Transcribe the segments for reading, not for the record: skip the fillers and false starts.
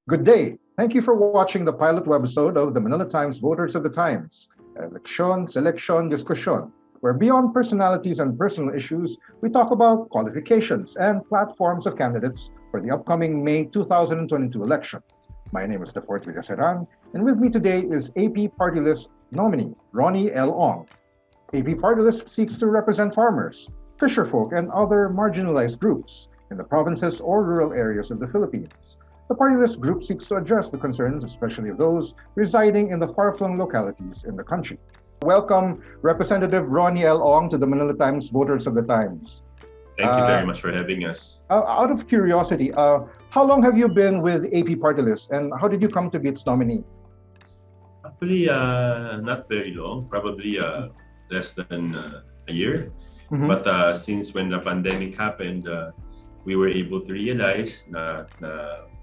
Good day. Thank you for watching the pilot webisode of the Manila Times Voters of the Times, Eleksyon, Seleksyon, Diskusyon, where beyond personalities and personal issues, we talk about qualifications and platforms of candidates for the upcoming May 2022 elections. My name is Dafort Villaseran, and with me today is AP Partylist nominee Ronnie Ong. AP Partylist seeks to represent farmers, fisherfolk, and other marginalized groups in the provinces or rural areas of the Philippines. The party list group seeks to address the concerns, especially of those residing in the far-flung localities in the country. Welcome, Representative Ronnie Ong to the Manila Times Voters of the Times. Thank you very much for having us. Out of curiosity, how long have you been with AP Party List and how did you come to be its nominee? Actually, not very long, probably less than a year. Mhm. But since when the pandemic happened, we were able to realize na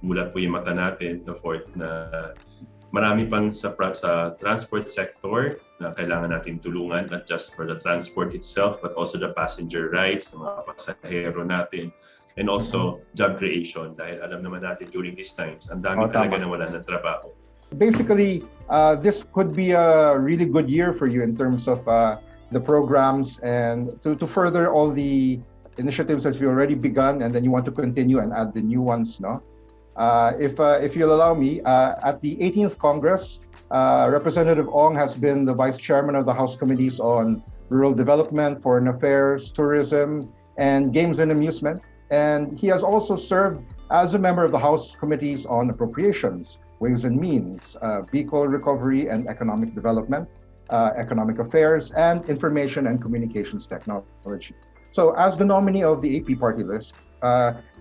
mulat po yung mata natin, Dafort, na marami pang sa transport sector na kailangan natin tulungan, not just for the transport itself, but also the passenger rights, ng mga pasahero natin, and also job creation. Dahil alam naman natin during these times, ang dami talaga na wala ng trabaho. Basically, this could be a really good year for you in terms of the programs and to further all the initiatives that you already begun, and then you want to continue and add the new ones, no? If you'll allow me, at the 18th Congress, Representative Ong has been the Vice Chairman of the House Committees on Rural Development, Foreign Affairs, Tourism, and Games and Amusement. And he has also served as a member of the House Committees on Appropriations, Ways and Means, Vehicle Recovery and Economic Development, Economic Affairs, and Information and Communications Technology. So as the nominee of the AP Party List,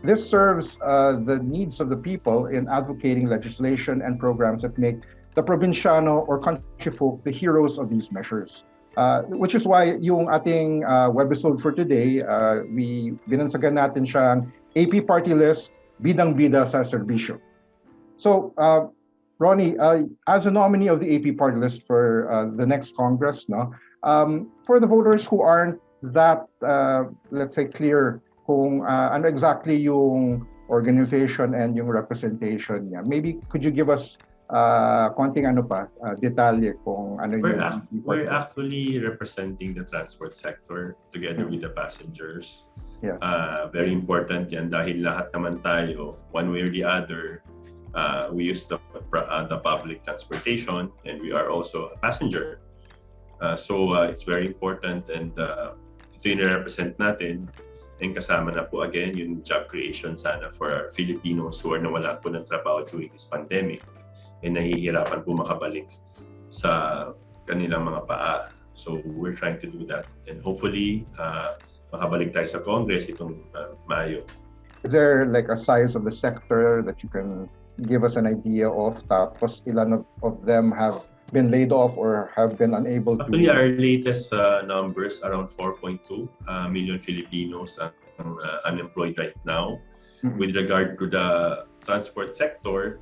this serves the needs of the people in advocating legislation and programs that make the provinciano or country folk the heroes of these measures. Which is why yung ating webisode for today, we binansagan natin siyang AP Party List, Bidang-Bida sa Serbisyo. So, Ronnie, as a nominee of the AP Party List for the next Congress, no, for the voters who aren't that, let's say, clear kung ano exactly yung organization and yung representation niya. Maybe could you give us konting detalye kung ano yung... We're actually representing the transport sector together with the passengers. Yes. Very important yan dahil lahat naman tayo, one way or the other, we use the public transportation and we are also a passenger. So it's very important and ito yung represent natin and kasama na po again yung job creation sana for our Filipinos who are nawala po ng trabaho during this pandemic and nahihirapan po makabalik sa kanilang mga paa. So we're trying to do that and hopefully makabalik tayo sa Congress itong Mayo. Is there like a size of the sector that you can give us an idea of? Tapos ilan of them have been laid off or have been unable to... Actually, our latest numbers, around 4.2 million Filipinos are unemployed right now. Mm-hmm. With regard to the transport sector,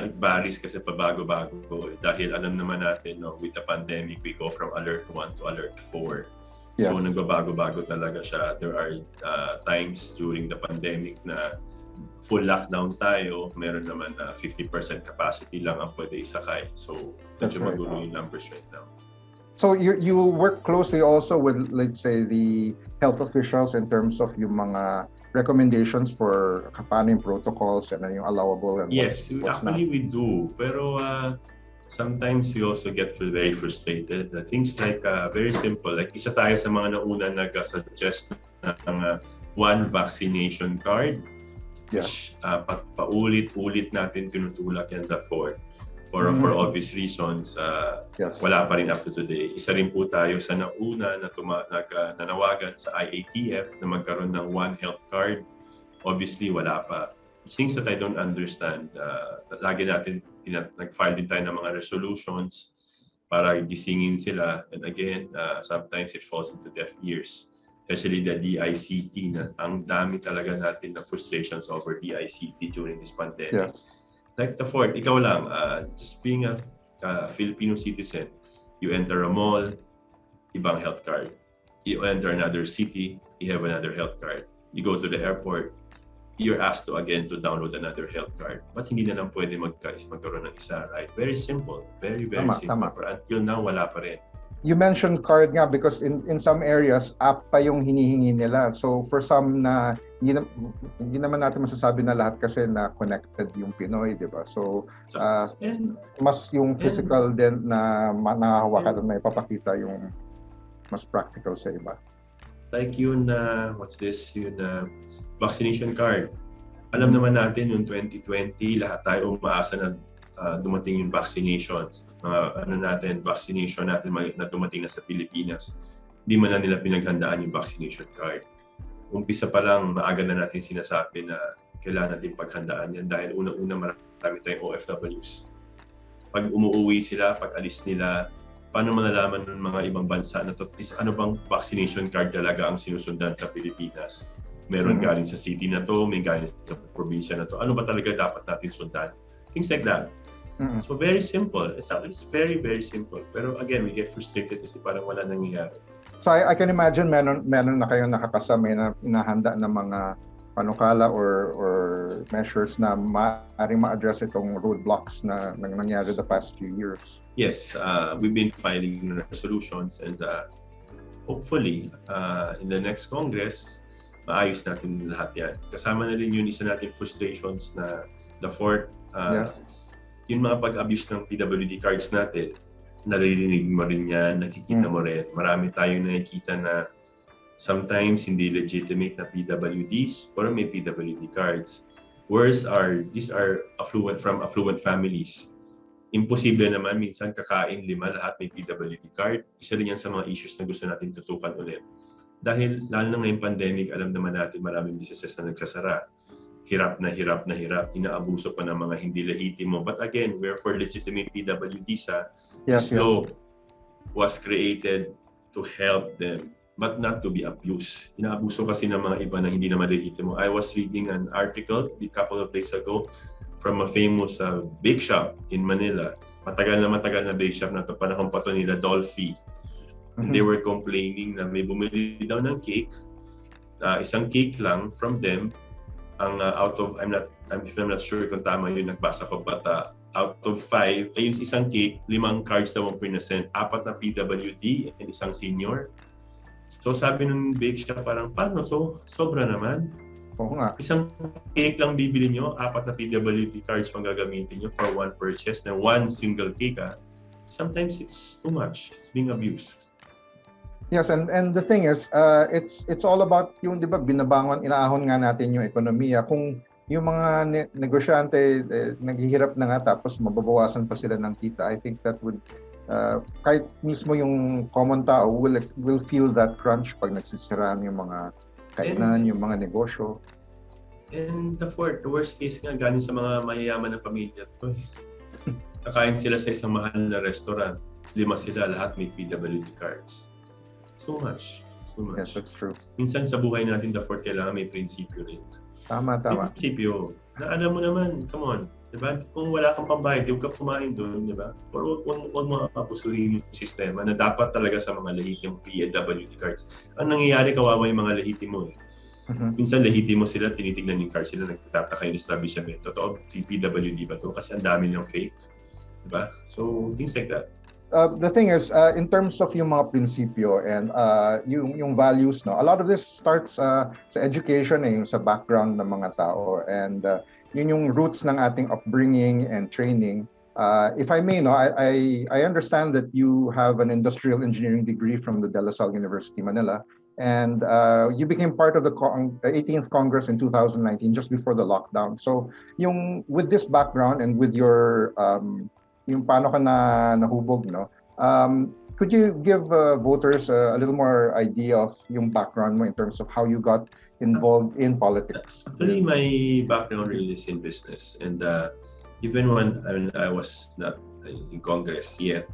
it varies kasi pabago-bago. Dahil alam naman natin, no, with the pandemic, we go from alert 1 to alert 4. Yes. So nagbabago-bago talaga siya. There are times during the pandemic na full lockdown tayo, meron naman 50% capacity lang ang pwede isakay. So, medyo magulo yung numbers right now. So, you work closely also with, let's say, the health officials in terms of yung mga recommendations for paano yung protocols and yung allowable and yes, what's actually not. we do. Pero sometimes we also get very frustrated. Things like very simple. Like isa tayo sa mga nauna nag-suggest ng one vaccination card. Yeah. Paulit-ulit natin tinutulak yan for obvious reasons. Yes. Wala pa rin up to today. Isa rin po tayo sa nauna na nanawagan sa IATF na magkaroon ng one health card. Obviously, wala pa. Things that I don't understand. Lagi natin nag-file din tayo ng mga resolutions para gisingin sila. And again, sometimes it falls into deaf ears. Especially the DICT na ang dami talaga natin na frustrations over DICT during this pandemic. Yeah. Like Dafort, ikaw lang, just being a Filipino citizen, you enter a mall, ibang health card. You enter another city, you have another health card. You go to the airport, you're asked to again to download another health card. But hindi na lang pwede magkaroon ng isa, right? Very simple. Very, very simple. Tama. But until now, wala pa rin. You mentioned card nga because in some areas, app pa yung hinihingi nila. So for some na, hindi naman natin masasabi na lahat kasi na connected yung Pinoy, di ba? So mas yung physical din na nakahawakan na ipapakita yung mas practical sa iba. Like yun what's this? Yun vaccination card. Alam naman natin yung 2020, lahat tayo umaasa na dumating yung vaccinations. Vaccination natin na dumating na sa Pilipinas. Hindi man na nila pinaghandaan yung vaccination card. Umpisa pa lang, maaga na natin sinasabi na kailangan natin paghandaan yan dahil unang-una marami tayong OFWs. Pag umuwi sila, pag alis nila, paano malalaman ng mga ibang bansa na ano bang vaccination card talaga ang sinusundan sa Pilipinas? Meron galing sa city na to, may galing sa probinsya na to. Ano ba talaga dapat natin sundan? Things like that. So very simple. It's very, very simple. Pero again, we get frustrated kasi parang wala nangyayari. So I can imagine meron na kayong nakakasama na inahanda ng mga panukala or measures na maaaring ma-address itong roadblocks na nangyari the past few years. Yes, we've been filing resolutions and hopefully in the next Congress, maayos natin lahat yan. Kasama na rin yun isa natin frustrations na Dafort. Yes. Yung mga pag-abuse ng PWD cards natin, naririnig mo rin yan, nakikita mo rin. Marami tayong nakikita na sometimes hindi legitimate na PWDs pero may PWD cards. Worse these are from affluent families. Imposible naman minsan kakain 5 lahat may PWD card. Isa rin yan sa mga issues na gusto natin tutukan ulit. Dahil lalo na ngayong pandemic, alam naman natin maraming businesses na nagsasara. Hirap na hirap, inaabuso pa ng mga hindi lehitimo. But again, we're for legitimate PWDs. This law was created to help them, but not to be abused. Inaabuso kasi ng mga iba na hindi naman lehitimo. I was reading an article a couple of days ago from a famous bake shop in Manila. Matagal na bake shop na to, panahon pa to nila Dolphy. And they were complaining na may bumili daw ng cake, isang cake lang from them. Ang out of, I'm not sure kung tama yun nagbasa ko, but out of 5, ayun isang cake, 5 cards daw ang present, 4 na PWD and isang senior. So sabi ng bake shop parang, paano to? Sobra naman. Oo nga. Isang cake lang bibili nyo, 4 na PWD cards pang gagamitin nyo for one purchase na one single cake. Sometimes it's too much. It's being abused. Yes, and the thing is, it's all about yung, di ba, inaahon nga natin yung ekonomiya. Kung yung mga negosyante naghihirap na nga tapos mababawasan pa sila ng kita, I think that would, kahit mismo yung common tao will feel that crunch pag nagsisiraan yung mga kainan, yung mga negosyo. And the worst case nga, galing sa mga mayayaman na pamilya to. Kakain sila sa isang mahal na restaurant, 5 sila, lahat may PWD cards. So much. Yes, that's true. Minsan sa buhay natin, Dafort, kailangan may prinsipyo rin. Tama. Prinsipyo. Na alam mo naman, come on. Diba? Kung wala kang pambayad, huwag ka kumain doon, diba? Or huwag mo abusuhin yung sistema na dapat talaga sa mga lehitimong PWD cards. Ang nangyayari, kawawa yung mga lehitimo eh. Minsan lehitimo sila, tinitignan yung cards sila, nagtataka yung establishment. Totoo, PWD ba ito? Kasi ang dami ng fake. Diba? So, things like that. The thing is, in terms of yung mga prinsipyo and yung values, no, a lot of this starts sa education, yung sa background ng mga tao, and yun yung roots ng ating upbringing and training. If I may, no, I understand that you have an industrial engineering degree from the De La Salle University, Manila, and you became part of the 18th Congress in 2019, just before the lockdown. So, with this background and with your yung paano ka nahubog, no? Could you give voters a little more idea of yung background mo in terms of how you got involved in politics? Actually, my background really is in business, and even when I was not in Congress yet,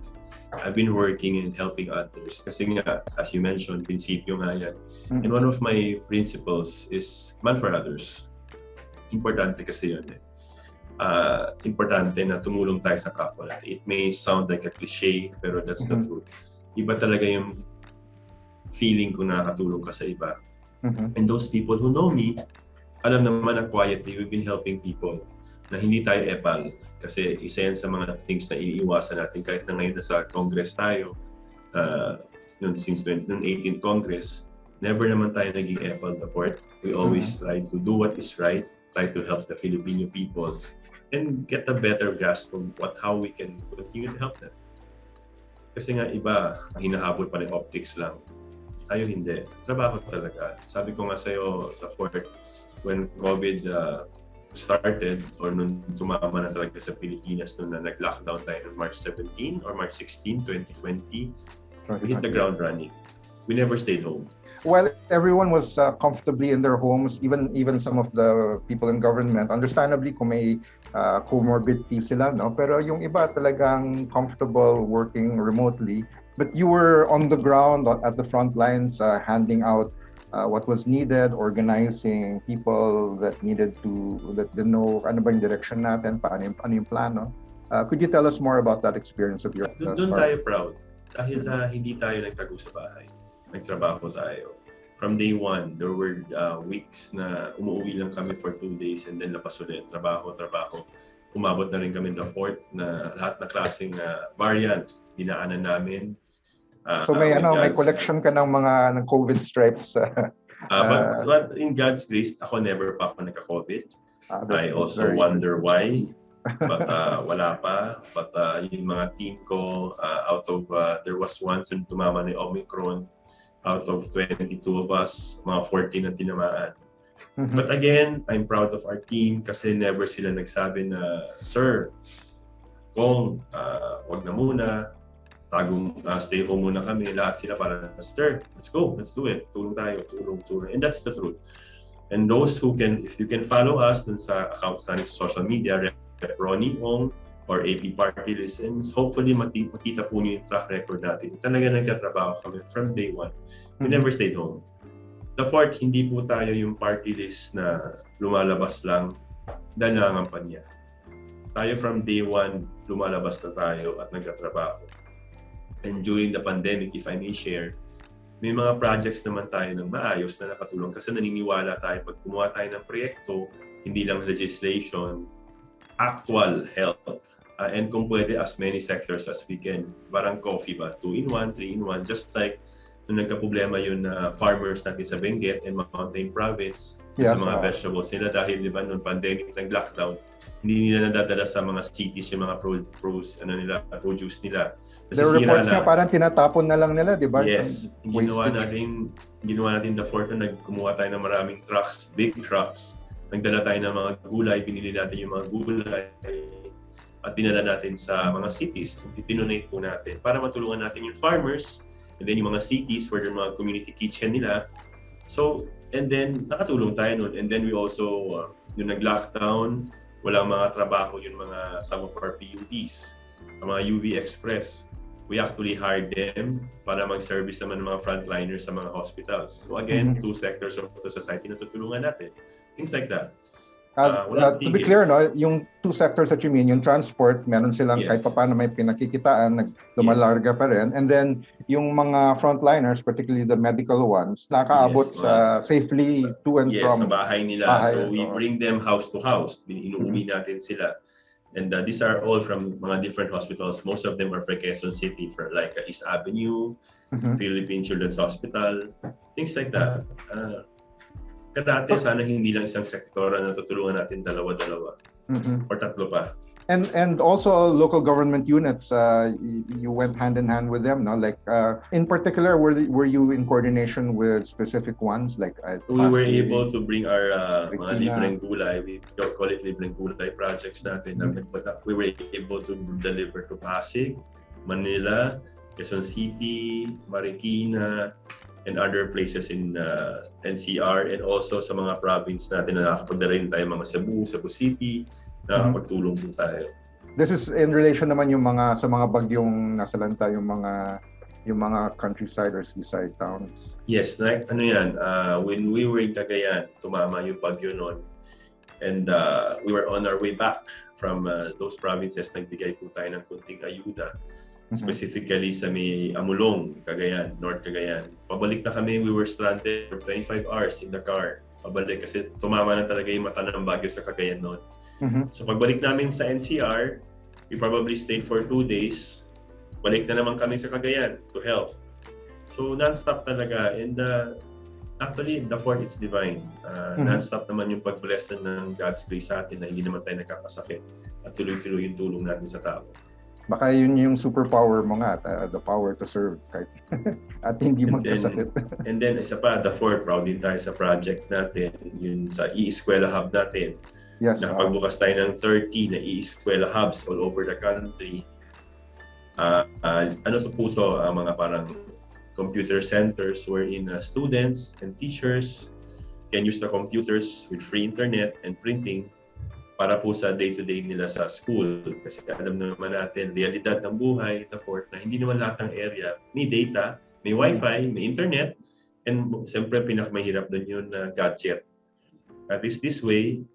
I've been working and helping others. Kasi nga, as you mentioned, prinsipyo nga yan. And one of my principles is man for others. Importante kasi yun eh. Importante na tumulong tayo sa kapwa natin. It may sound like a cliche, pero that's the truth. Iba talaga yung feeling kung nakakatulong ka sa iba. And those people who know me, alam naman na quietly, we've been helping people na hindi tayo epal. Kasi isa yan sa mga things na iniiwasan natin kahit na ngayon nasa Congress tayo. Since 18th Congress, never naman tayo naging epal Dafort. We always try to do what is right, try to help the Filipino people, and get a better grasp of how we can continue to help them. Kasi nga iba, hinahabol pa rin optics lang. Tayo hindi. Trabaho talaga. Sabi ko nga sa'yo, Dafort, when COVID started or nung tumama na talaga sa Pilipinas nung na nag-lockdown tayo noong March 17 or March 16, 2020, we hit the ground running. We never stayed home. Well, everyone was comfortably in their homes, even some of the people in government. Understandably, kung may comorbidity sila, no? Pero yung iba talagang comfortable working remotely. But you were on the ground at the front lines, handing out what was needed, organizing people that didn't know ano ba yung direction natin, paano yung plano. Could you tell us more about that experience of your Doon tayo proud. Dahil hindi tayo nagtago sa bahay. Nagtrabaho tayo. From day one, there were weeks na umuwi lang kami for 2 days and then lapas ulit. Trabaho. Umabot na rin kami Dafort na lahat na klaseng variant dinaanan namin. So may collection ka ng mga COVID stripes. But in God's grace, ako never pa ako nagka-COVID. I also wonder why. But wala pa. But yung mga team ko, there was once yung tumama ni Omicron, out of 22 of us, mga 14 na tinamaan. But again, I'm proud of our team kasi never sila nagsabi na, Sir, Kong, wag na muna, stay home muna kami. Lahat sila para, Sir, let's go, let's do it. Tulong tayo, tulong. And that's the truth. And those who can, if you can follow us dun sa accounts natin sa social media, Ronnie Ong or AP Partylist, and hopefully makita po niyo yung track record natin. Talaga nagtatrabaho kami from day one. We never stayed home. Dafort, hindi po tayo yung party list na lumalabas lang dahil nangangampanya. Tayo from day one, lumalabas na tayo at nagtatrabaho. And during the pandemic, if I may share, may mga projects naman tayo ng maayos na nakatulong kasi naniniwala tayo pag kumuha tayo ng proyekto, hindi lang legislation, actual help. And kung pwede, as many sectors as we can. Parang coffee ba? 2-in-1, 3-in-1. Just like nung nagka-problema yun na farmers natin sa Benguet and Mountain Province sa mga vegetables nila dahil di ba nung pandemic nag-lockdown, hindi nila nadadala sa mga cities yung mga produce nila. There were reports na parang tinatapon na lang nila, di ba? Yes. Ginawa natin Dafort na kumuha tayo ng maraming trucks, big trucks. Nagdala tayo ng mga gulay, binili natin yung mga gulay at dinala natin sa mga cities. Dinonate po natin para matulungan natin yung farmers and then yung mga cities for their mga community kitchen nila. So, and then nakatulong tayo nun. And then we also, yung nag-lockdown, walang mga trabaho yung some of our PUVs, mga UV Express. We actually hired them para mag-service naman ng mga frontliners sa mga hospitals. So again, two sectors of the society na tutulungan natin. Things like that. To be clear, no, yung two sectors that you mean, yung transport, meron silang kahit pa paano may pinakikitaan, lumalarga pa rin. And then yung mga frontliners, particularly the medical ones, nakaabot safely to and from sa bahay nila. So we bring them house to house. Inuwi natin sila. And these are all from mga different hospitals. Most of them are for Quezon City, for like East Avenue, Philippine Children's Hospital, things like that. Dati sana hindi lang isang sektor na tutulungan natin dalawa-dalawa or tatlo pa. And also local government units, you went hand in hand with them, no? Like in particular, were you in coordination with specific ones? Like we were able to bring our mga libreng gulay, we call it libreng gulay projects natin. We were able to deliver to Pasig, Manila, Quezon City, Marikina, and other places in NCR, and also sa mga province natin na nakakapagdala rin tayo, mga Cebu City, nakakapagtulong po tayo. This is in relation naman yung sa mga bagyong nasalanta, yung mga countryside or seaside towns. Yes, when we were in Cagayan, tumama yung bagyo noon. And we were on our way back from those provinces, nagbigay po tayo ng kunting ayuda. Specifically sa may Amulong, Cagayan, North Cagayan. Pabalik na kami, we were stranded for 25 hours in the car. pabalik kasi tumama na talaga yung mata ng Baguio sa Cagayan noon. Mhm. So pagbalik namin sa NCR, we probably stayed for 2 days. Balik na naman kami sa Cagayan to help. So non-stop talaga. And actually, Dafort, it's divine. Non-stop naman yung pag-bless ng God's grace sa atin na hindi naman tayo nakakasakit at tuloy-tuloy yung tulong natin sa tao. Baka yun yung superpower mo nga, the power to serve kahit at hindi magkasakit. And then, isa pa, Dafort, proud din tayo sa project natin, yun sa e-eskwela hub natin. Yes. Nakapagbukas tayo ng 30 na e-eskwela hubs all over the country. Ano to po to, mga parang computer centers wherein students and teachers can use the computers with free internet and printing para po sa day-to-day nila sa school. Kasi alam naman natin, realidad ng buhay, Dafort, na hindi naman lahat ng area may data, may wifi, may internet, and siyempre pinakamahirap doon yung gadget. At least this way,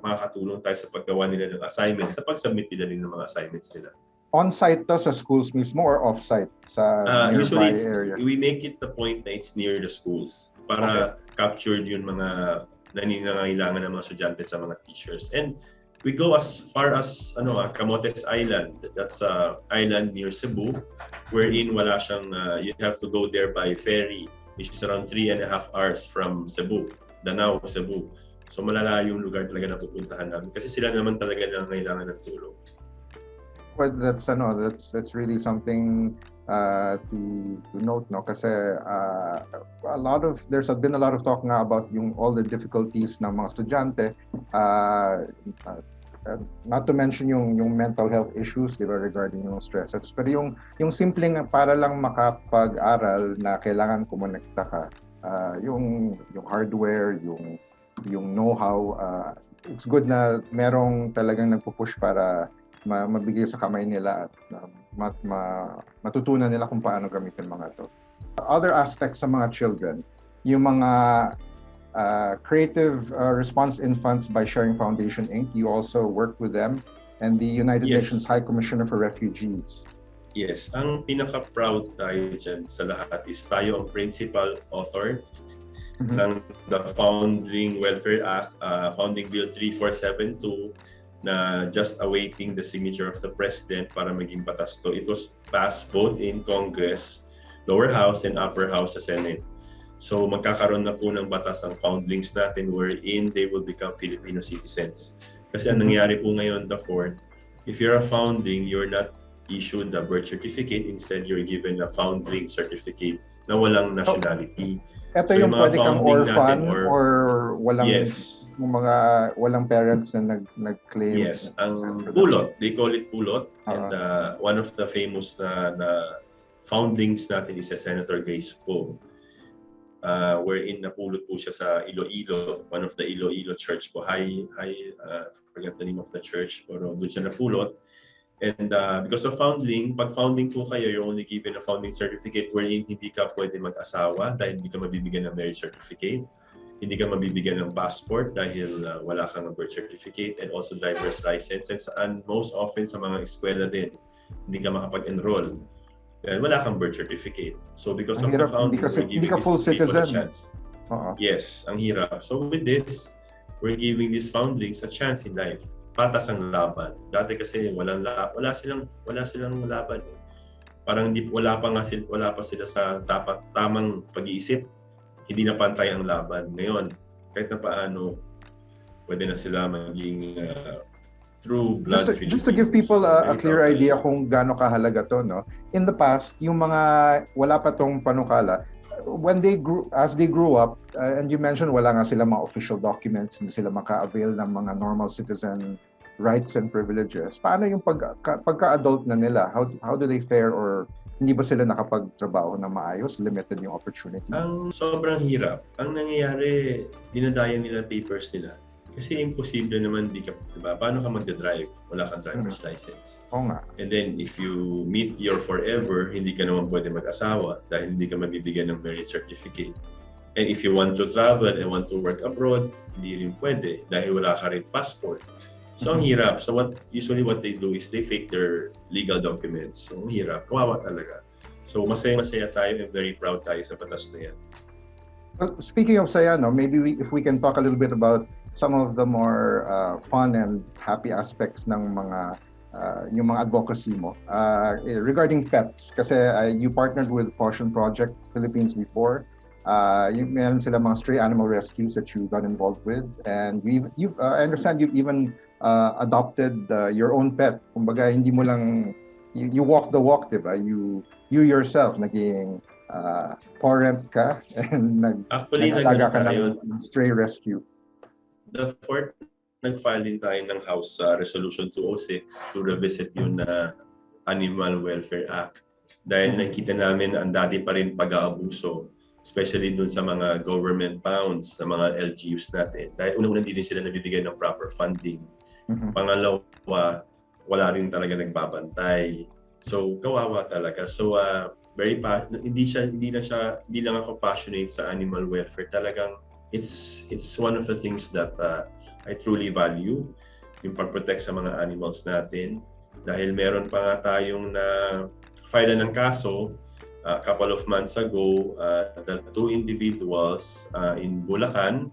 makakatulong tayo sa paggawa nila ng assignments, sa pag-submit nila ng mga assignments nila. On-site to sa schools mismo or off-site sa usually area? We make it the point na it's near the schools para captured yung mga nanginangailangan ng mga estudyante sa mga teachers. And we go as far as Camotes Island. That's an island near Cebu wherein wala siyang, you have to go there by ferry, which is around 3.5 hours from Cebu, Danao, Cebu. So malalayo yung lugar talaga na pupuntahan namin kasi sila naman talaga nangangailangan ng tulong. But that's really something to note, no? Kasi there's been a lot of talk nga about all the difficulties ng mga estudyante, not to mention yung mental health issues, di ba, regarding yung stresses. Pero yung simpleng para lang makapag-aral na kailangan kumonekta ka, yung hardware, yung know-how, it's good na merong talagang nagpo-push para mabigay sa kamay nila at matutunan nila kung paano gamitin mga to. Other aspects sa mga children, yung mga creative response in funds by Sharing Foundation Inc. You also work with them and the United Nations High Commissioner for Refugees. Yes, ang pinaka-proud tayo dyan sa lahat is tayo ang principal author ng the Founding Welfare Act, Founding Bill 3472, na just awaiting the signature of the President para maging batas to. It was passed both in Congress, lower house and upper house sa Senate. So magkakaroon na po ng batas ang foundlings natin wherein they will become Filipino citizens. Kasi ang nangyari po ngayon, Dafort, if you're a foundling, you're not issued a birth certificate. Instead, you're given a foundling certificate na walang nationality. Ito so yung pwede kang orphan or walang walang parents na nag-claim. Yes, ang pulot. They call it pulot. And one of the famous na foundlings natin is Senator Grace Poe. Wherein napulot po siya sa Iloilo, one of the Iloilo church po. I forget the name of the church, pero doon siya napulot. And because of foundling, pag founding po kayo, you're only given a founding certificate wherein hindi ka pwede mag-asawa dahil hindi ka mabibigyan ng marriage certificate. Hindi ka mabibigyan ng passport dahil wala kang birth certificate and also driver's license. And most often sa mga eskwela din, hindi ka makapag-enroll dahil wala kang birth certificate. So because of the founding, we're giving these people a chance. Yes, ang hirap. So with this, we're giving these foundlings a chance in life. Patas ang laban. Dati kasi wala silang laban. Parang wala pa sila sa tamang pag-iisip. Hindi na pantay ang laban. Ngayon, kahit na paano, pwede na sila maging true blood Filipino. Just to give people a clear idea kung gaano kahalaga to, no? In the past, yung mga wala pa tong panukala, as they grew up, and you mentioned wala nga sila mga official documents, hindi sila maka-avail ng mga normal citizen rights and privileges. Paano yung pagka-adult na nila? How do they fare, or hindi ba sila nakapagtrabaho na maayos? Limited yung opportunity? Ang sobrang hirap. Ang nangyayari, dinadayan nila papers nila. Kasi imposible naman, diba? Paano ka magdadrive? Wala kang driver's license. Oo nga. And then, if you meet your forever, hindi ka naman pwede mag-asawa dahil hindi ka mabibigyan ng marriage certificate. And if you want to travel and want to work abroad, hindi rin pwede dahil wala ka rin passport. So, ang hirap. So, what they do is they fake their legal documents. So, ang hirap. Kawawa talaga. So, masaya-masaya tayo and very proud tayo sa batas na yan. Well, speaking of saya, no, maybe if we can talk a little bit about some of the more fun and happy aspects ng mga yung mga advocacy mo regarding pets kasi you partnered with Caution Project Philippines before. Meron sila mga stray animal rescues that you got involved with, and I understand you've even adopted your own pet. Kumbaga hindi mo lang you walk the walk, diba? You yourself naging parent ka and nag-alaga ka ng stray rescue. Dafort, nag-file din tayo ng House Resolution 206 to revisit yung Animal Welfare Act dahil nakikita namin ang dati pa rin pag-aabuso, especially dun sa mga government pounds, sa mga LGUs natin. Dahil unang-unang hindi rin sila nabibigay ng proper funding. Pangalawa, wala rin talaga nagbabantay. So, kawawa talaga. So, hindi lang ako passionate sa animal welfare. Talagang it's one of the things that I truly value, yung pag-protect sa mga animals natin. Dahil meron pa nga tayong file ng kaso a couple of months ago, the two individuals in Bulacan.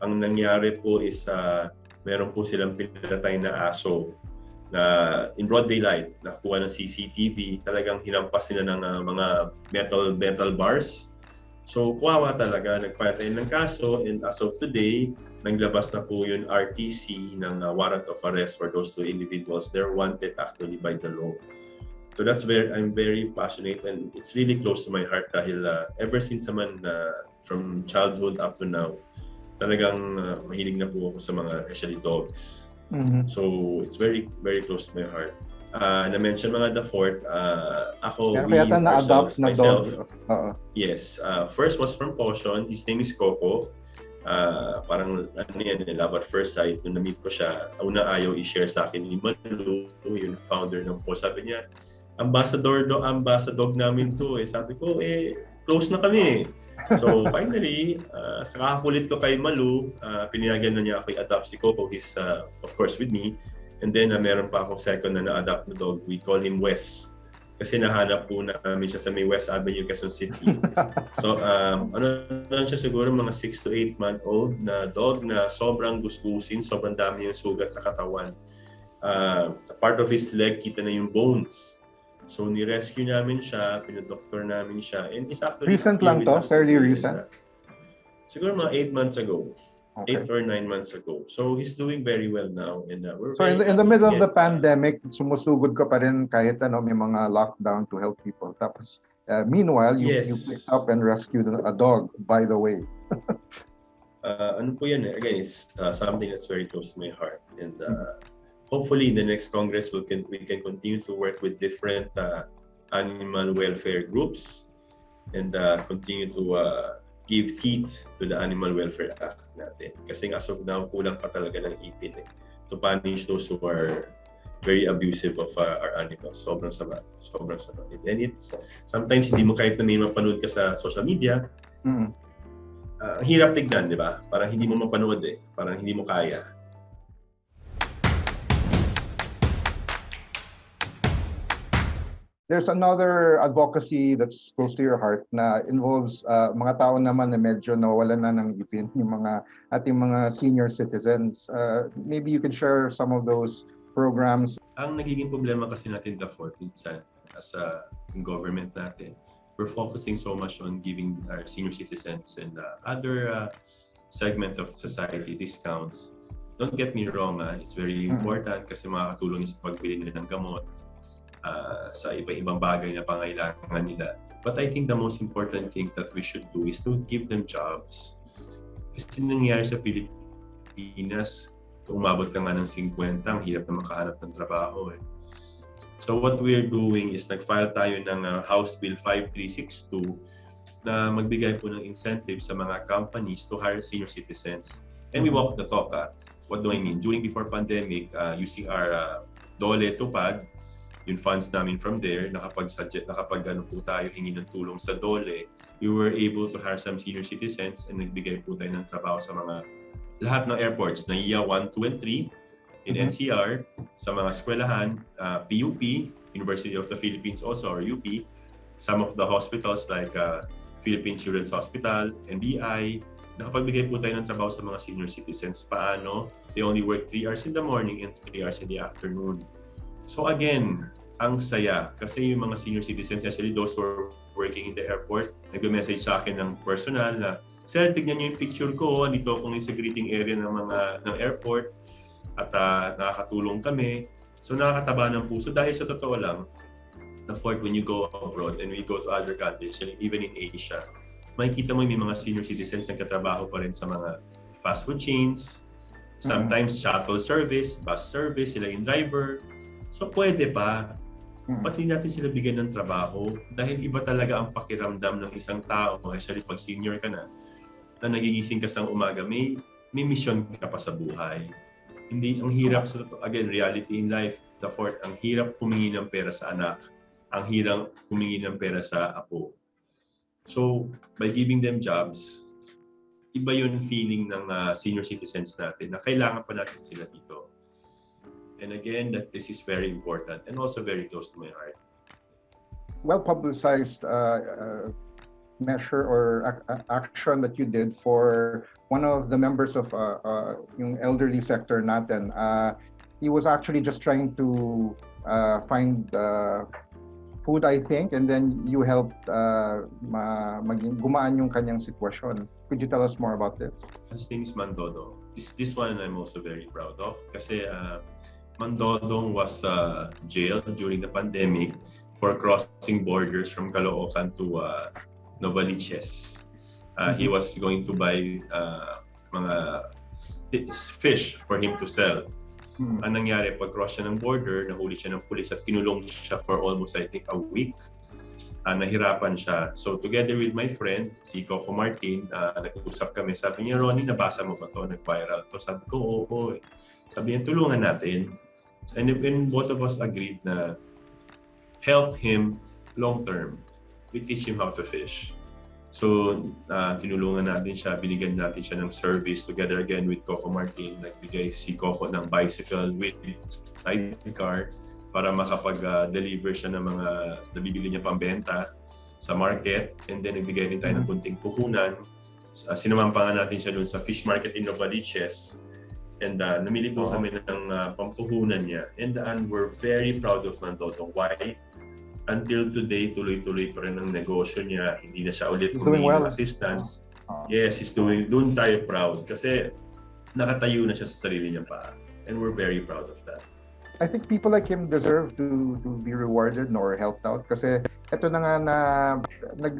Ang nangyari po is meron po silang pinatay na aso na in broad daylight, nakuha ng CCTV, talagang hinampas nila ng mga metal bars. So, kuwawa talaga, nag-file tayo ng kaso, and as of today, naglabas na po yung RTC ng warrant of arrest for those two individuals. They're wanted actually by the law. So I'm very passionate, and it's really close to my heart dahil ever since naman from childhood up to now, talagang mahilig na po ako sa mga especially dogs. So it's very, very close to my heart. Na-mention mga Dafort, ako, kaya na-adopt na dog. Yes. First was from Caution. His name is Coco. Parang love at first sight. Nung na-meet ko siya, una ayaw i-share sa akin ni Malu, yung founder ng post. Sabi niya, ambassador namin to. Sabi ko, close na kami. So finally, sa kakakulit ko kay Malu, pinayagan na niya ako i-adopt si Coco. He's of course with me. And then meron pa akong second na na-adopt na dog. We call him Wes. Kasi nahanap po namin siya sa may West Avenue, Quezon City. So ano lang siya siguro mga 6 to 8 month old na dog na sobrang gusgusin, sobrang dami yung sugat sa katawan. Part of his leg, kita na yung bones. So ni-rescue namin siya, pinodoktor namin siya, and it's actually recent lang to, fairly recent. Siguro mga 8 months ago, 8 or 9 months ago. So he's doing very well now, and we're so in the middle of the pandemic, sumusugod ka pa rin kahit may mga lockdown to help people. Tapos meanwhile, you picked up and rescued a dog, by the way. Ano po yan? Again, it's something that's very close to my heart, and hopefully in the next Congress we can continue to work with different animal welfare groups and continue to give teeth to the Animal Welfare Act natin. Kasi as of now, kulang pa talaga ng ipin to punish those who are very abusive of our animals. Sobrang sama. And it's sometimes hindi mo kahit na may mapanood ka sa social media, ang hirap tignan, di ba? Parang hindi mo mapanood parang hindi mo kaya. There's another advocacy that's close to your heart na involves mga tao naman na medyo nawawalan na ng ipin, yung ating mga senior citizens. Maybe you could share some of those programs. Ang nagiging problema kasi natin, Dafort, minsan as in government natin, we're focusing so much on giving our senior citizens and other segment of society discounts. Don't get me wrong, it's very important kasi makakatulong sa pagbili nila ng gamot, sa iba-ibang bagay na pangailangan nila. But I think the most important thing that we should do is to give them jobs. Kasi nangyari sa Pilipinas, kung umabot ka nga ng 50, ang hirap na makahanap ng trabaho. So what we're doing is nag-file tayo ng House Bill 5362 na magbigay po ng incentive sa mga companies to hire senior citizens. And we walk the talk. What do I mean? Before pandemic, using our DOLE Tupad, yung funds namin from there, nakapag po tayo hingi ng tulong sa DOLE, we were able to hire some senior citizens and nagbigay po tayo ng trabaho sa lahat ng airports, NAIA 1, 2, and 3 in NCR, sa mga eskwelahan, PUP, University of the Philippines also, or UP, some of the hospitals like Philippine Children's Hospital, NBI. Nakapagbigay po tayo ng trabaho sa mga senior citizens. Paano? They only work 3 hours in the morning and 3 hours in the afternoon. So again, ang saya. Kasi yung mga senior citizens, especially those who are working in the airport, nag-message sa akin ng personal na, "Sir, tignan niyo yung picture ko. Dito ako sa greeting area ng airport at nakakatulong kami." So nakakataba ng puso dahil sa totoo lang, Dafort, when you go abroad and we go to other countries, even in Asia, makikita mo yung mga senior citizens nagkatrabaho pa rin sa mga fast food chains, sometimes shuttle service, bus service, sila yung driver. So pwede pa. Pati natin sila bigyan ng trabaho dahil iba talaga ang pakiramdam ng isang tao, especially pag senior ka na nagigising ka sa umaga, may mission ka pa sa buhay. Hindi, ang hirap sa again, reality in life, Dafort, ang hirap humingi ng pera sa anak, ang hirap humingi ng pera sa apo. So, by giving them jobs, iba yung feeling ng senior citizens natin na kailangan pa natin sila dito. And again, that this is very important and also very close to my heart. Well-publicized measure or action that you did for one of the members of yung elderly sector natin. He was actually just trying to find food, I think, and then you helped gumaan yung kanyang sitwasyon. Could you tell us more about this? His name is Mandodo. This one I'm also very proud of kasi Mandodong was jailed during the pandemic for crossing borders from Caloocan to Novaliches. He was going to buy mga fish for him to sell. Ang nangyari, pag-cross siya ng border, nahuli siya ng pulis at kinulong siya for almost, I think, a week. Nahirapan siya. So together with my friend, si Coco Martin, nag-usap kami. Sabi niya, "Ronnie, nabasa mo ba ito? Nag-viral to." Sabi ko, "Oo." Sabi niya, "Tulungan natin." And when both of us agreed na help him long term, we teach him how to fish. So, tinulungan natin siya, binigyan natin siya ng service together again with Coco Martin. Nagbigay si Coco ng bicycle with sidecar para makapag-deliver siya ng mga nabibili niya pambenta sa market. And then, nagbigay rin tayo ng kunting puhunan. Sinamampangan natin siya doon sa fish market in Novaliches. And namili po kami ng pampuhunan niya. And we're very proud of Mandodo. Why? Until today, tuloy-tuloy pa rin ang negosyo niya. Hindi na siya ulit humingi ng assistance. Yes, he's doing. Doon tayo proud kasi nakatayo na siya sa sarili niyang paa. And we're very proud of that. I think people like him deserve to be rewarded or helped out kasi ito na nga na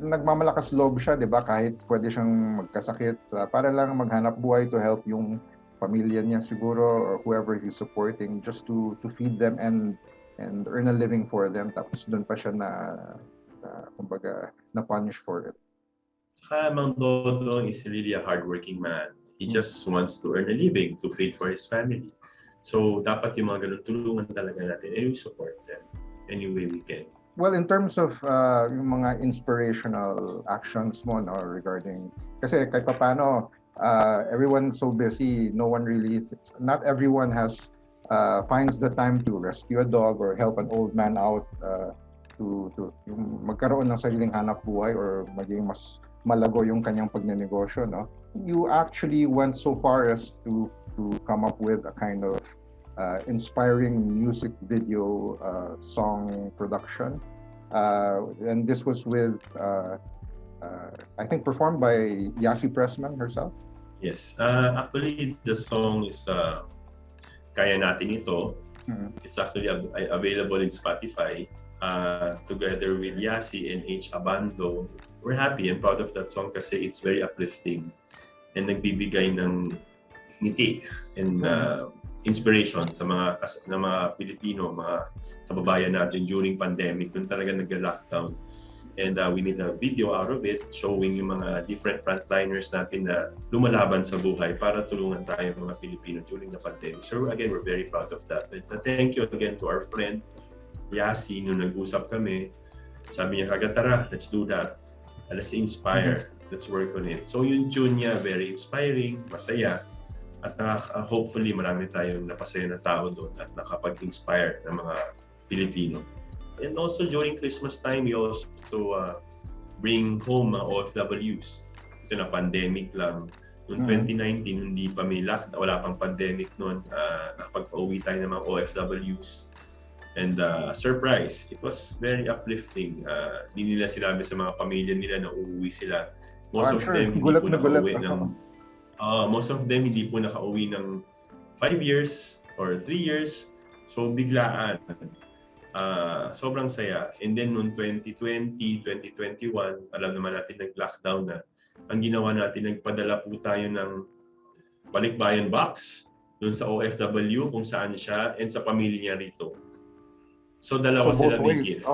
nagmamalakas loob siya, 'di ba? Kahit pwede siyang magkasakit para lang maghanap buhay to help yung pamilya niya siguro or whoever he's supporting just to feed them and earn a living for them. Tapos doon pa siya kumbaga na-punish for it. Saka Mang Dodong is really a hardworking man. He just wants to earn a living to feed for his family. So dapat yung mga ganun tulungan talaga natin and we support them any way we can. Well, in terms of yung mga inspirational actions mo regarding kasi kahit paano everyone's so busy, not everyone finds the time to rescue a dog or help an old man out to magkaroon ng sariling hanap buhay or maging mas malago yung kanyang pagnenegosyo, no? You actually went so far as to come up with a kind of inspiring music video song production. And this was with I think performed by Yasi Pressman herself. Yes. Actually, the song is Kaya Natin Ito. It's actually available in Spotify together with Yasi and H. Abando. We're happy and proud of that song kasi it's very uplifting and nagbibigay ng ngiti and inspiration sa mga Pilipino, mga kababayan natin during pandemic nung talaga nag-lockdown. And we need a video out of it showing yung mga different frontliners natin na lumalaban sa buhay para tulungan tayo mga Pilipino during the pandemic. So again, we're very proud of that. But thank you again to our friend Yasi nung nag-usap kami. Sabi niya, "Tara, let's do that. Let's inspire. Let's work on it." So yung tune niya, very inspiring, masaya. At hopefully marami tayong napasaya na tao doon at nakapag-inspire ng mga Pilipino. And also during Christmas time, we also bring home mga OFWs. Ito na pandemic lang. Noong 2019, hindi pa may lockdown, wala pang pandemic noon, nakapag-pauwi tayo ng mga OFWs. And surprise, it was very uplifting. Hindi nila sinabi sa mga pamilya nila na uuwi sila. Most of them hindi po nakauwi ng most of them hindi po nakauwi ng 5 years or 3 years. So biglaan. Sobrang saya. And then noong 2020, 2021, alam naman natin nag-lockdown na. Ang ginawa natin, nagpadala po tayo ng balikbayan box doon sa OFW kung saan siya and sa pamilya niya rito. So dalawa sila big gift.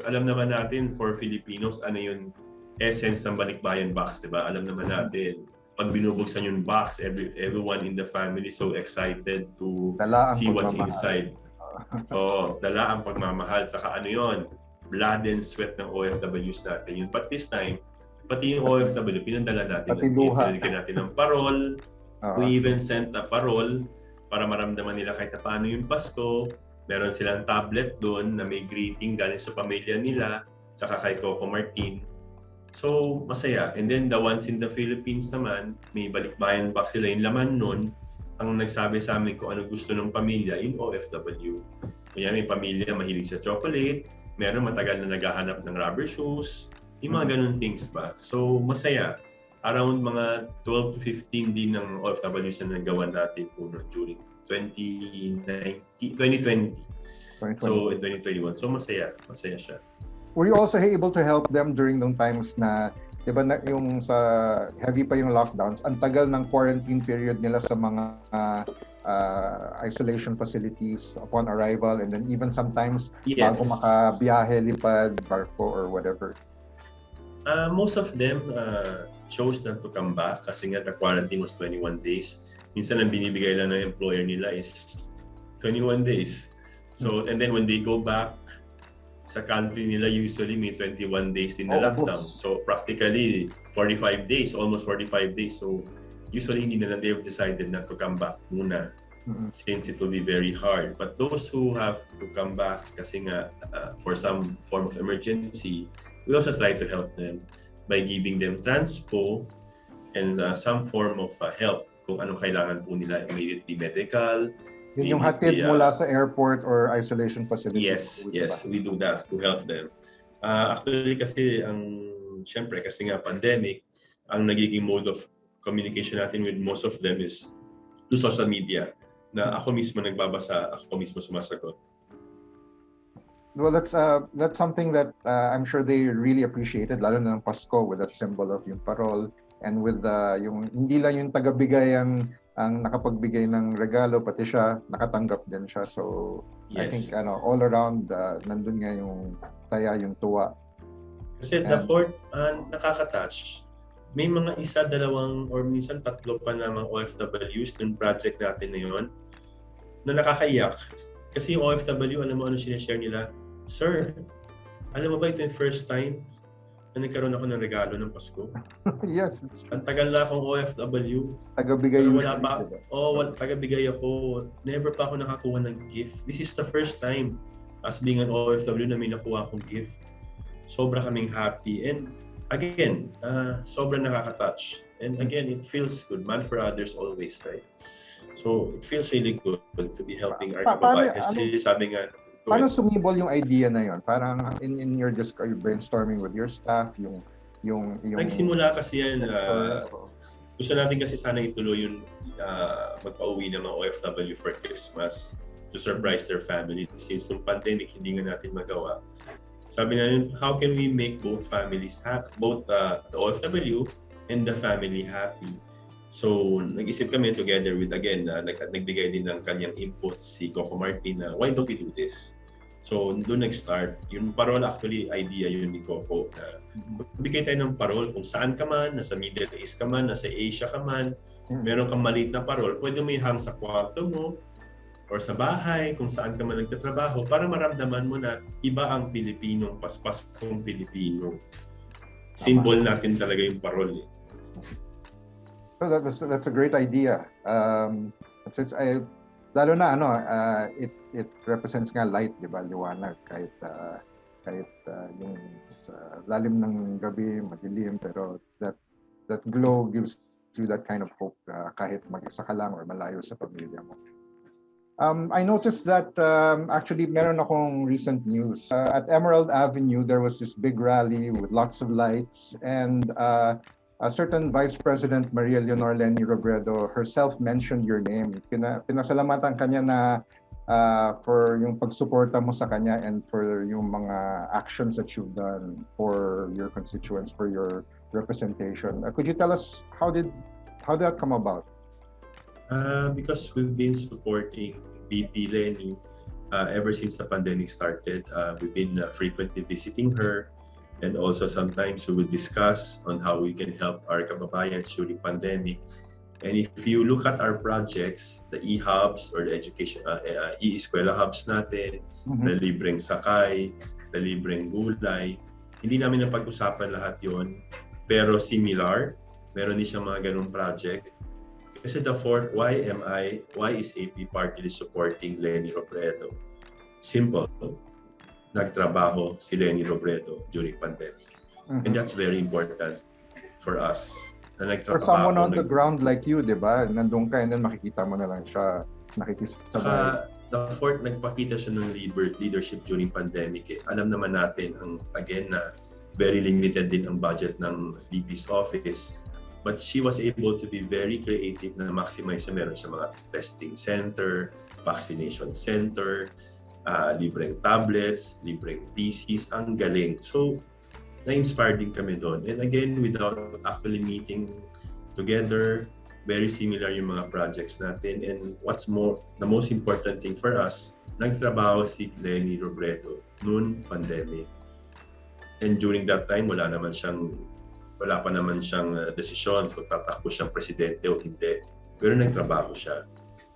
Alam naman natin for Filipinos ano yung essence ng balikbayan box, 'di ba? Alam naman natin pag binubuksan yung box, everyone in the family so excited to see what's inside. Dala ang pagmamahal. Saka ano yun, blood and sweat ng OFWs natin yun. But this time, pati yung OFW, pinadala natin. Pati luha. Pinadala natin ng parol. We even sent a parol para maramdaman nila kahit na paano yung Pasko. Meron silang tablet doon na may greeting galing sa pamilya nila, saka kay Coco Martin. So, masaya. And then the ones in the Philippines naman, may balikbayan box sila. Yung laman nun, ang nagsabi sa amin kung ano gusto ng pamilya, yung OFW. Kaya may pamilya mahilig sa chocolate, meron matagal na naghahanap ng rubber shoes, yung mga ganun things ba. So, masaya. Around mga 12 to 15 din ng OFWs na nagawa natin po during 2020. So, in 2021. So, masaya. Masaya siya. Were you also able to help them during those times na, di ba, yung sa heavy pa yung lockdowns, ang tagal ng quarantine period nila sa mga isolation facilities upon arrival, and then even sometimes bago makabiyahe, lipad, barko, or whatever? Most of them chose not to come back kasi nga the quarantine was 21 days. Minsan ang binibigay lang ng employer nila is 21 days. So, and then when they go back, sa country nila usually may 21 days din na lockdown. So practically 45 days, almost 45 days. So usually hindi na lang they've decided not to come back muna since it will be very hard. But those who have to come back kasi nga for some form of emergency, we also try to help them by giving them transpo and some form of help kung anong kailangan po nila, immediately medical. Yun yung hatid mula sa airport or isolation facility. Yes, we do that to help them. Actually kasi syempre kasi nga pandemic, ang nagiging mode of communication natin with most of them is through social media. Na ako mismo nagbabasa, ako mismo sumasagot. Well, that's something that I'm sure they really appreciated, lalo na ng Pasko with that symbol of yung parol and with yung hindi lang yung tagabigay ang nakapagbigay ng regalo, pati siya nakatanggap din siya. So I think all around nandun nga yung saya, yung tuwa. Kasi Dafort, nakaka-touch. May mga isa, dalawang or minsan tatlo pa na mga OFWs ng project natin na yun na nakakaiyak. Kasi yung OFW, alam mo ano sinishare nila? Sir, alam mo ba ito yung first time na nagkaroon ako ng regalo ng Pasko? Yes. Ang tagal na akong OFW. Tagabigay wala pa. Tagabigay ako. Never pa ako nakakuha ng gift. This is the first time as being an OFW na may nakuha akong gift. Sobra kaming happy. And again, sobrang nakaka-touch. And again, it feels good. Man for others always, right? So it feels really good to be helping our kababayan. Kasi sabi nga, paano sumibol yung idea na yon? Parang in your brainstorming with your staff, yung nagsimula kasi yan, gusto natin kasi sana ituloy yung magpa-uwi ng mga OFW for Christmas to surprise their family. Since nung pandemic, hindi nga natin magawa. Sabi natin, how can we make both families happy, both the OFW and the family happy? So, nag-isip kami together with, again, nagbigay din ng kanyang input si Coco Martin na, why don't we do this? So, doon nag-start. Yung parol, actually, idea yun ni Coco. Bigay tayo ng parol kung saan ka man, nasa Middle East ka man, nasa Asia ka man, meron kang maliit na parol, pwede mo ihang sa kwarto mo or sa bahay, kung saan ka man nagtatrabaho, para maramdaman mo na iba ang Pilipino, paspas kong Pilipino. Symbol natin talaga yung parol. So that's a great idea. Lalo na it represents nga light, di ba? Liwanag kahit kahit yung sa lalim ng gabi, madilim, pero that glow gives you that kind of hope kahit mag-isa ka lang or malayo sa pamilya mo. I noticed that actually meron akong recent news. At Emerald Avenue, there was this big rally with lots of lights, and a certain Vice President Maria Leonor Leni Robredo herself mentioned your name. Pinasalamatan kanya na for yung pagsuporta mo sa kanya and for yung mga actions that you've done for your constituents, for your representation. Could you tell us how did that come about? Because we've been supporting VP Leni ever since the pandemic started. We've been frequently visiting her, and also sometimes we will discuss on how we can help our kababayan during pandemic. And if you look at our projects, the e-hubs or the education, e-eskwela hubs natin, the libreng sakay, the libreng gulay, hindi namin napag-usapan lahat yon, pero similar, meron din siyang mga ganung project. Kasi Dafort, why is AP Partylist supporting Leni Robredo? Simple. Nagtrabaho si Leni Robredo during pandemic. And that's very important for us. Na for someone on the ground like you, di ba? Nandun ka and then makikita mo na lang siya nakikisabay. Saka Dafort, nagpakita siya ng leadership during pandemic. Alam naman natin, again, na very limited din ang budget ng VP's office. But she was able to be very creative na maximize na meron sa mga testing center, vaccination center, libreng tablets, libreng PCs, ang galing. So, na-inspire din kami doon. And again, without actually meeting together, very similar yung mga projects natin. And what's more, the most important thing for us, nagtrabaho si Leni Robredo noon pandemic. And during that time, wala pa naman siyang desisyon kung tatakbo siyang presidente o hindi. Pero nagtrabaho siya.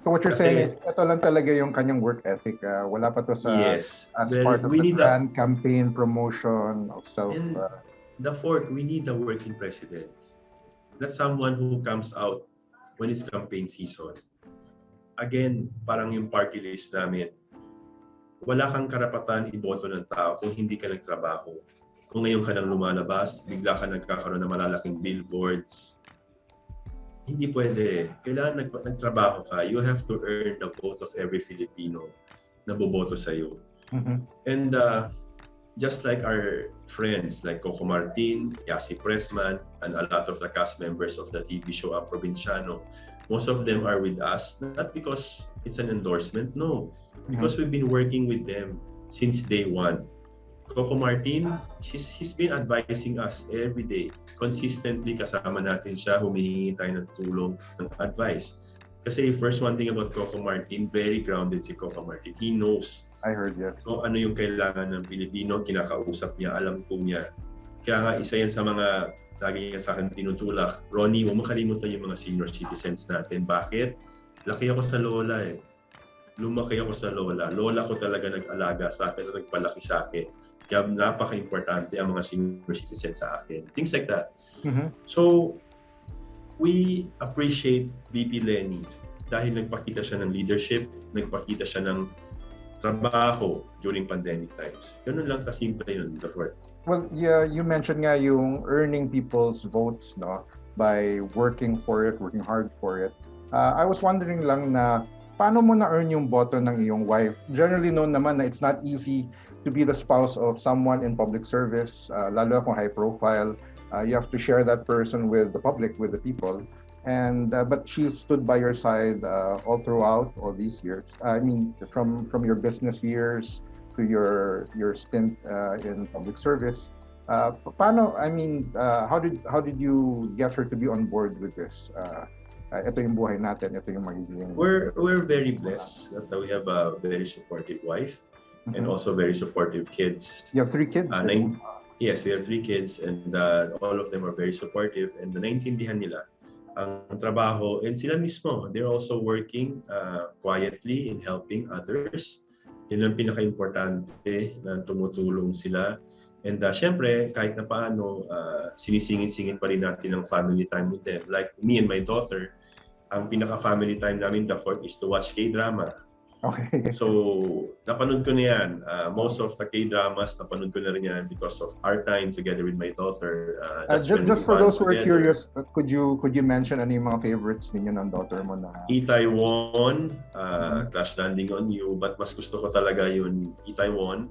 So what you're saying is, ito lang talaga yung kanyang work ethic. Wala pa to sa yes. as part of the grand campaign promotion of self. And the fourth, we need a working president. Not someone who comes out when it's campaign season. Again, parang yung party list namin, wala kang karapatan iboto ng tao kung hindi ka nagtrabaho. Kung ngayon ka nang lumalabas, bigla ka nagkakaroon ng malalaking billboards. Hindi pwede. Kailangan nagtrabaho ka. You have to earn the vote of every Filipino na boboto sa'yo. And just like our friends like Coco Martin, Yasi Pressman, and a lot of the cast members of the TV show Ang Provinciano, most of them are with us, not because it's an endorsement, no. Because we've been working with them since day one. Coco Martin, he's been advising us every day. Consistently kasama natin siya, humihingi tayo ng tulong, ng advice. Kasi first one thing about Coco Martin, very grounded si Coco Martin. He knows. I heard, yes. So ano yung kailangan ng Pilipino, kinakausap niya, alam po niya. Kaya nga isa yan sa mga lagi niya sa akin tinutulak. Ronnie, huwag makalimutan yung mga senior citizens natin. Bakit? Laki ako sa lola eh. Lumaki ako sa lola. Lola ko talaga nag-alaga sa akin, nagpalaki sa akin. Kaya napaka-importante ang mga senior citizens sa akin. Things like that. So, we appreciate VP Leni dahil nagpakita siya ng leadership, nagpakita siya ng trabaho during pandemic times. Ganun lang kasimple yun, Dafort. Well, yeah, you mentioned nga yung earning people's votes, no, by working for it, working hard for it. I was wondering lang na paano mo na-earn yung boto ng iyong wife? Generally known naman na it's not easy to be the spouse of someone in public service, lalo kung high profile. You have to share that person with the public, with the people. And but she stood by your side all throughout all these years. I mean, from your business years to your stint in public service. Paano? I mean, how did you get her to be on board with this? Ito yung buhay natin. Ito yung magiging. We're very blessed that we have a very supportive wife. And also very supportive kids. You have 3 kids? Yes, we have 3 kids and all of them are very supportive and naintindihan nila ang trabaho. And sila mismo, they're also working quietly in helping others. Yun ang pinaka-importante na tumutulong sila. And syempre, kahit na paano, sinisingit-singit pa rin natin ang family time with them. Like me and my daughter, ang pinaka-family time namin, Dafort, is to watch K-drama. Okay. So, napanood ko na yan. Most of the K-dramas, napanood ko na rin yan because of our time together with my daughter. That's when we Just for bond those who are together. curious, could you mention ano yung mga favorites ninyo ng daughter mo na? Itaewon, Crash Landing on You, but mas gusto ko talaga yung Itaewon.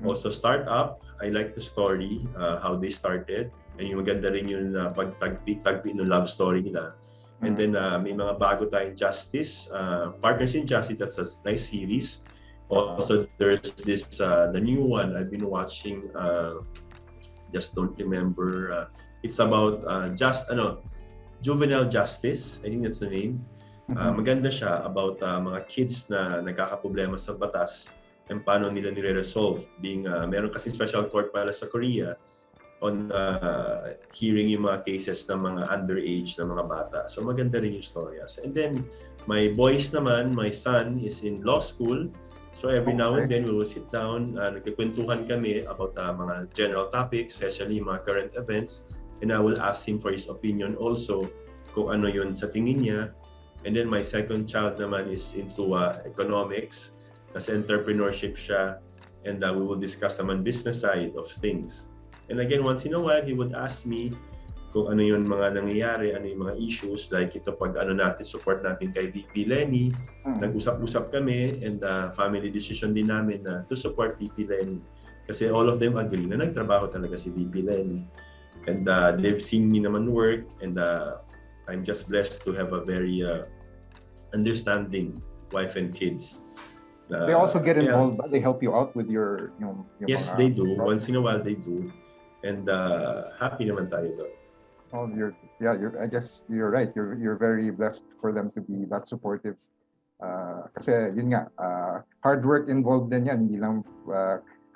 Also Startup, I like the story, how they started. And yung maganda rin yung pagtagpi ng love story nila. And then may mga bago tayong Justice, Partners in Justice, that's a nice series. Also there's this, the new one I've been watching, just don't remember. It's about Juvenile Justice, I think that's the name. Maganda siya about mga kids na nagkakaproblema sa batas and paano nila nire-resolve. Meron kasi special court pala sa Korea on hearing yung mga cases ng mga underage na mga bata. So maganda rin yung stories. And then my boys naman, my son is in law school. So every now and then we will sit down, nagkikwentuhan kami about mga general topics, especially mga current events. And I will ask him for his opinion also kung ano yun sa tingin niya. And then my second child naman is into economics. Nasa entrepreneurship siya. And we will discuss naman business side of things. And again, once in a while, he would ask me kung ano yung mga nangyayari, ano yung mga issues. Like ito pag support natin kay VP Lenny. Nag-usap-usap kami and family decision din namin na to support VP Lenny. Kasi all of them agree na nagtrabaho talaga si VP Lenny. And they've seen me naman work and I'm just blessed to have a very understanding wife and kids. They also get involved, but they help you out with your yes, they do. Once in a while, they do. And happy naman tayo doon. Oh, I guess you're right. You're very blessed for them to be that supportive. Kasi yun nga, hard work involved din yan, hindi lang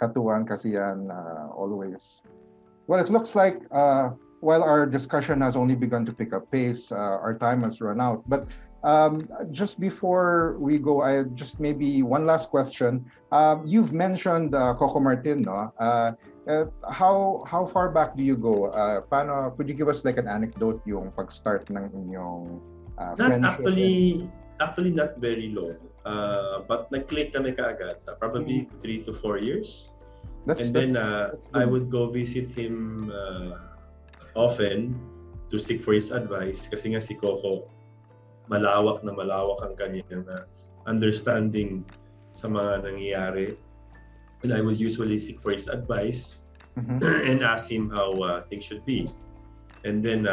katuwang kasi yan always. Well, it looks like while our discussion has only begun to pick up pace, our time has run out. But just before we go, I just maybe one last question. You've mentioned Coco Martin, no? How far back do you go? Could you give us like an anecdote yung pag-start ng inyong friendship? Actually not very long. But nag-click kami kaagad. Probably 3 to 4 years. Then I would go visit him often to seek for his advice kasi nga si Coco malawak ang kanyang understanding sa mga nangyayari. And I would usually seek for his advice and ask him how things should be. And then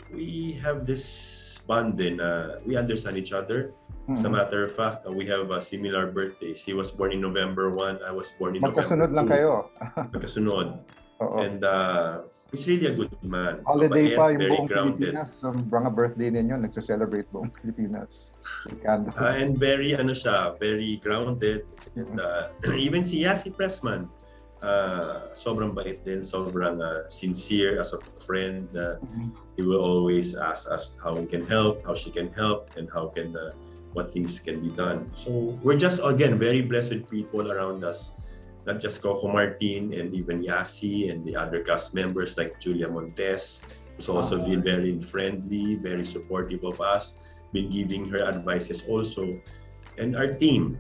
we have this bond din. We understand each other. As a matter of fact, we have similar birthdays. He was born in November 1. I was born in Magkasunod November 2. lang kayo. Magkasunod. And he's really a good man. Holiday pa yung very buong grounded. Pilipinas. Ang mga birthday ninyo, nagse-celebrate buong Pilipinas. And very very grounded. And even si Yasi Pressman, sobrang bait din, sobrang sincere as a friend. He will always ask us how we can help, how she can help, and how can what things can be done. So we're just again very blessed with people around us. Not just Coco Martin and even Yasi and the other cast members like Julia Montes, who's also been very friendly, very supportive of us, been giving her advices also. And our team,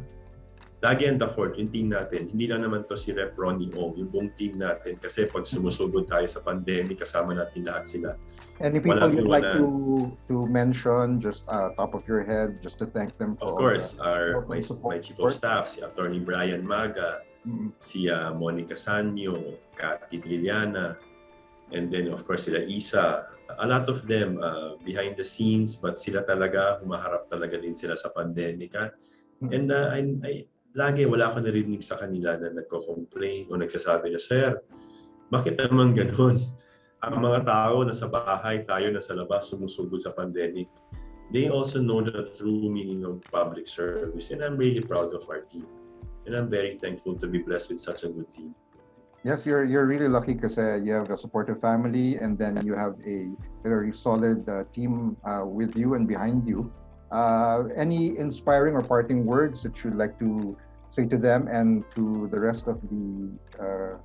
lagi ang Dafort, yung team natin, hindi lang naman to si Rep Ronnie Ong, yung buong team natin. Kasi pag sumusugod tayo sa pandemic, kasama natin lahat sila. Any people you'd like to mention, just top of your head, just to thank them for of course, my chief of staff, si Attorney Brian Maga, si Monica Sanyo, Cathy Trillana, and then of course sila Isa. A lot of them behind the scenes, but sila talaga, humaharap talaga din sila sa pandemika. And I lagi wala ako narinig sa kanila na nagko-complain o nagsasabi na, Sir, bakit naman ganun? Ang mga tao nasa bahay, tayo nasa labas, sumusugod sa pandemic. They also know the true meaning of public service, and I'm really proud of our team. And I'm very thankful to be blessed with such a good team. Yes, you're really lucky because you have a supportive family, and then you have a very solid team with you and behind you. Any inspiring or parting words that you'd like to say to them and to the rest of the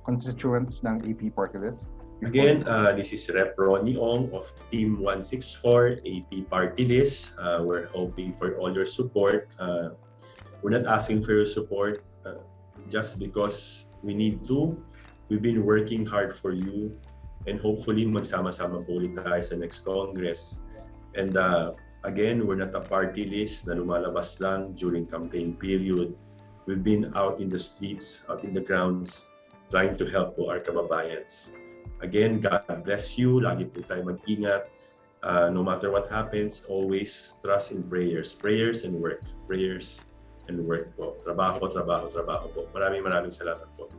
constituents ng AP Partylist? Again, this is Rep Ronnie Ong of Team 164 AP Partylist. We're hoping for all your support. We're not asking for your support just because we need to. We've been working hard for you, and hopefully magsama-sama po ulit tayo sa next Congress. And again, we're not a party list na lumalabas lang during campaign period. We've been out in the streets, out in the grounds, trying to help po our kababayans. Again, God bless you. Lagi po tayo mag-ingat. No matter what happens, always trust in prayers. Prayers and work. Prayers and work po. Trabaho, trabaho, trabaho po. Maraming salamat po.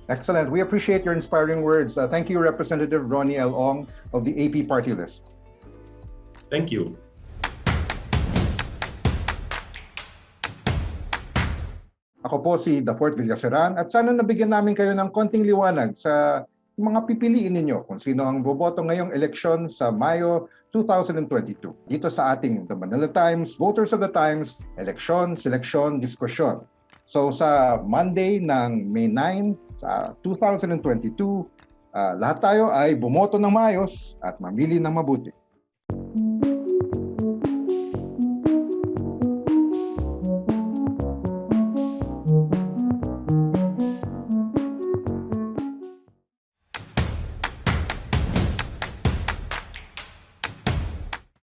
Excellent. We appreciate your inspiring words. Thank you, Representative Ronnie Ong of the AP Party List. Thank you. Ako po si Dafort Villaseran at sana nabigyan namin kayo ng konting liwanag sa mga pipiliin ninyo kung sino ang boboto ngayong eleksyon sa Mayo 2022. Dito sa ating The Manila Times, Voters of the Times, Eleksyon, Seleksyon, Diskusyon. So sa Monday ng May 9 sa 2022, lahat tayo ay bumoto ng maayos at mamili ng mabuti.